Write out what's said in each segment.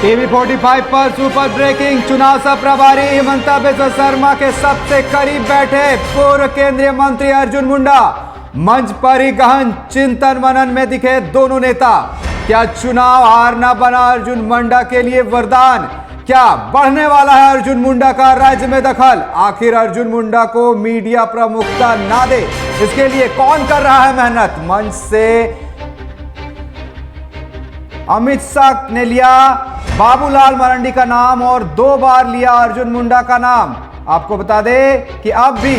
TV 45 पर super breaking. चुनाव सह प्रभारी हिमंता बिस्वा शर्मा के सबसे करीब बैठे पूर्व केंद्रीय मंत्री अर्जुन मुंडा। मंच पर ही गहन चिंतन मनन में दिखे दोनों नेता। क्या चुनाव हारना बना अर्जुन मुंडा के लिए वरदान? क्या बढ़ने वाला है अर्जुन मुंडा का राज्य में दखल? आखिर अर्जुन मुंडा को मीडिया प्रमुखता ना दे, इसके लिए कौन कर रहा है मेहनत? मंच से अमित शाह ने लिया बाबूलाल मरांडी का नाम और 2 बार लिया अर्जुन मुंडा का नाम। आपको बता दें कि अब भी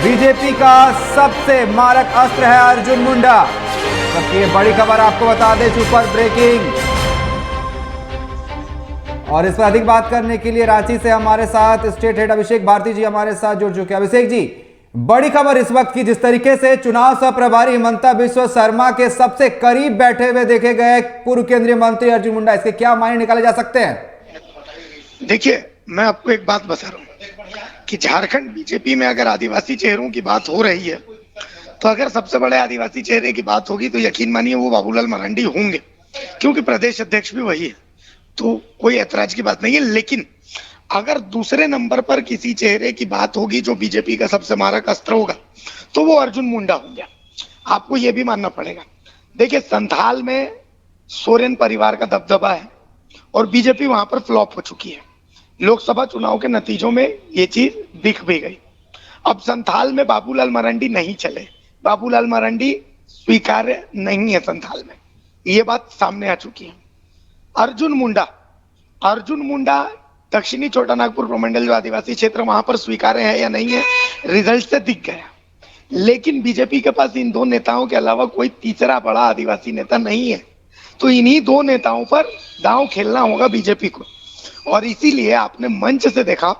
बीजेपी का सबसे मारक अस्त्र है अर्जुन मुंडा। सबकी ये बड़ी खबर आपको बता दें, सुपर ब्रेकिंग। और इस पर अधिक बात करने के लिए रांची से हमारे साथ स्टेट हेड अभिषेक भारती जी हमारे साथ जुड़ चुके हैं। अभिषेक जी, बड़ी खबर इस वक्त की, जिस तरीके से चुनाव सह प्रभारी हिमंता बिस्वा शर्मा के सबसे करीब बैठे हुए देखे गए पूर्व केंद्रीय मंत्री अर्जुन मुंडा, इसके क्या मायने निकाले जा सकते हैं? देखिए, मैं आपको एक बात बता रहा हूं कि झारखंड बीजेपी में अगर आदिवासी चेहरों की बात हो रही है, तो अगर सबसे बड़े आदिवासी चेहरे की बात होगी तो यकीन मानिए वो बाबूलाल मरांडी होंगे, क्योंकि प्रदेश अध्यक्ष भी वही है, तो कोई ऐतराज की बात नहीं है। लेकिन अगर दूसरे नंबर पर किसी चेहरे की बात होगी जो बीजेपी का सबसे मारक अस्त्र होगा, तो वो अर्जुन मुंडा होंगे। आपको ये भी मानना पड़ेगा। देखिए, संथाल में सोरेन परिवार का दबदबा है और बीजेपी वहां पर फ्लॉप हो चुकी है। लोकसभा चुनाव के नतीजों में ये चीज दिख भी गई। अब संथाल में बाबूलाल मरांडी नहीं चले, बाबूलाल मरांडी स्वीकार्य नहीं है संथाल में, ये बात सामने आ चुकी है। अर्जुन मुंडा दक्षिणी छोटा नागपुर प्रमंडल जो आदिवासी क्षेत्र वहां पर स्वीकार्य है या नहीं है, रिजल्ट से दिख गया। लेकिन बीजेपी के पास इन 2 नेताओं के अलावा कोई तीसरा बड़ा आदिवासी नेता नहीं है, तो इन्हीं 2 नेताओं पर दांव खेलना होगा बीजेपी को। और इसीलिए आपने मंच से देखा,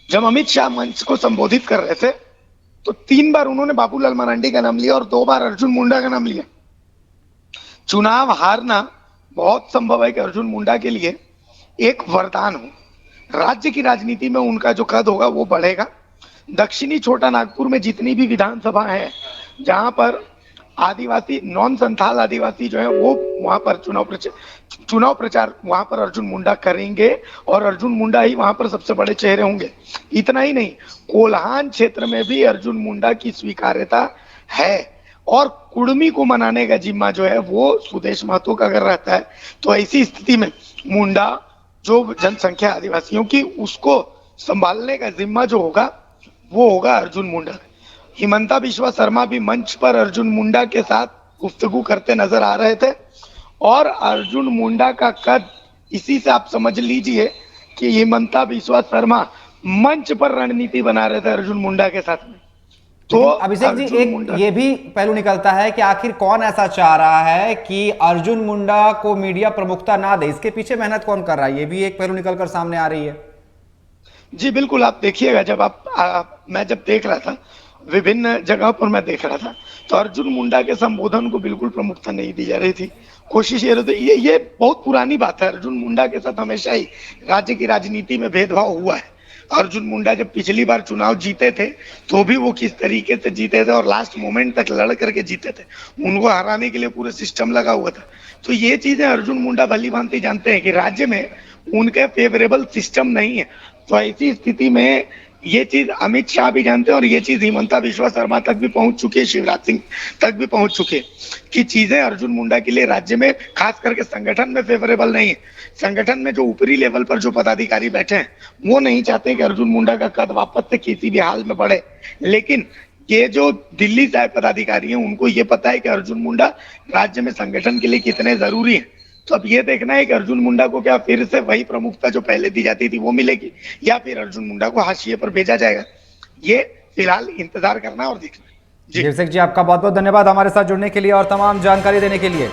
जब अमित शाह मंच को संबोधित कर रहे थे तो 3 बार उन्होंने बाबूलाल मरांडी का नाम लिया और 2 बार अर्जुन मुंडा का नाम लिया। चुनाव हारना बहुत संभव है कि अर्जुन मुंडा के लिए एक वरदान हो। राज्य की राजनीति में उनका जो कद होगा वो बढ़ेगा। दक्षिणी छोटा नागपुर में जितनी भी विधानसभा है जहां पर आदिवासी नॉन संथाल आदिवासी जो है वो वहां पर चुनाव प्रचार वहां पर अर्जुन मुंडा करेंगे और अर्जुन मुंडा ही वहां पर सबसे बड़े चेहरे होंगे। इतना ही नहीं, कोल्हान क्षेत्र में भी अर्जुन मुंडा की स्वीकार्यता है और कुर्मी को मनाने का जिम्मा जो है वो सुदेश महतो का अगर रहता है, तो ऐसी स्थिति में मुंडा जो जनसंख्या आदिवासियों की उसको संभालने का जिम्मा जो होगा वो होगा अर्जुन मुंडा। हिमंता बिस्वा शर्मा भी मंच पर अर्जुन मुंडा के साथ गुफ्तगू करते नजर आ रहे थे और अर्जुन मुंडा का कद, इसी से आप समझ लीजिए कि हिमंता बिस्वा शर्मा मंच पर रणनीति बना रहे थे अर्जुन मुंडा के साथ में। तो अभिषेक जी, एक ये भी पहलू निकलता है कि आखिर कौन ऐसा चाह रहा है कि अर्जुन मुंडा को मीडिया प्रमुखता ना दे, इसके पीछे मेहनत कौन कर रहा है? ये भी एक पहलू निकलकर सामने आ रही है। जी बिल्कुल, आप देखिएगा, जब मैं जब देख रहा था, विभिन्न जगहों पर मैं देख रहा था, तो अर्जुन मुंडा के संबोधन को बिल्कुल प्रमुखता नहीं दी जा रही थी। कोशिश ये रहती, ये बहुत पुरानी बात है। अर्जुन मुंडा के साथ हमेशा ही राज्य की राजनीति में भेदभाव हुआ है। अर्जुन मुंडा जब पिछली बार चुनाव जीते थे तो भी वो किस तरीके से जीते थे और लास्ट मोमेंट तक लड़ करके जीते थे। उनको हराने के लिए पूरा सिस्टम लगा हुआ था। तो ये चीजें अर्जुन मुंडा भली भांति जानते हैं कि राज्य में उनके फेवरेबल सिस्टम नहीं है। तो ऐसी स्थिति में ये चीज अमित शाह भी जानते हैं और ये चीज हिमंता बिस्वा शर्मा तक भी पहुंच चुकी है, शिवराज सिंह तक भी पहुंच चुके हैं कि चीजें अर्जुन मुंडा के लिए राज्य में खास करके संगठन में फेवरेबल नहीं है। संगठन में जो ऊपरी लेवल पर जो पदाधिकारी बैठे हैं वो नहीं चाहते कि अर्जुन मुंडा का कद वापस से किसी भी हाल में बढ़े। लेकिन ये जो दिल्ली से पदाधिकारी हैं उनको ये पता है कि अर्जुन मुंडा राज्य में संगठन के लिए कितने जरूरी है। तो अब ये देखना है कि अर्जुन मुंडा को क्या फिर से वही प्रमुखता जो पहले दी जाती थी वो मिलेगी या फिर अर्जुन मुंडा को हाशिए पर भेजा जाएगा। ये फिलहाल इंतजार करना और देखना। जी अभिषेक जी, आपका बहुत बहुत धन्यवाद हमारे साथ जुड़ने के लिए और तमाम जानकारी देने के लिए।